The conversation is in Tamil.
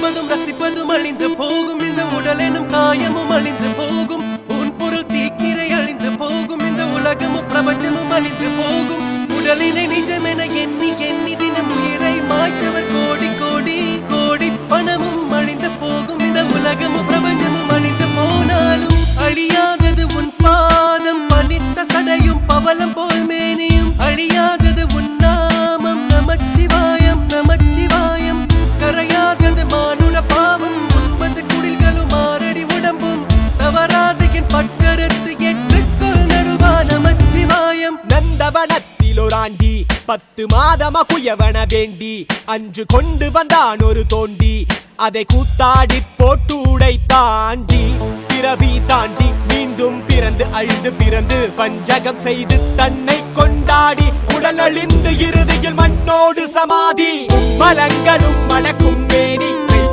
ருசிப்பதும் ரசிப்பதும் அழிந்து போகும் இந்த உடல் எனும் காயமும் அழிந்து போகும் உன் பொருள் தீக்கிரை அழிந்து போகும் இந்த உலகமும் பிரபஞ்சமும் அழிந்து போகும் உடலினை நிஜமென எண்ணி எண்ணி தினம் உயிரை மாய்த்தவர் கோடி கோடி கோடி பணமும் அழிந்து போகும் இந்த உலகமும் பிரபஞ்சமும் அழிந்து போனாலும் அழியாதது உன் பாதம் பனித்த சடையும் பவளம் போல் மேனியும் அழியாதது உன் நாமம் நமச்சிவாயம் நமச்சிவாயம் கரையாதது மானுட பாவம் 9 குடில்களும் 6 அடி உடம்பும் தவறாது என் பட்டறுத்து ஏற்றுக்கொள் நடுவா நமச்சிவாயம் நந்தவனத்தில் ஒரு ஆண்டி 10 மாதமா குயவன வேண்டி அன்று கொண்டு வந்தான் ஒரு தோண்டி அதை கூத்தாடி போட்டு உடை தாண்டி பிறவி தாண்டி மீண்டும் பிறந்து அழுது பிறந்து பஞ்சகம் செய்து தன்னை கொண்டாடி உடல் அழிந்து இறுதியில் மண்ணோடு சமாதி மலங்களும் மணக்கும் மேனி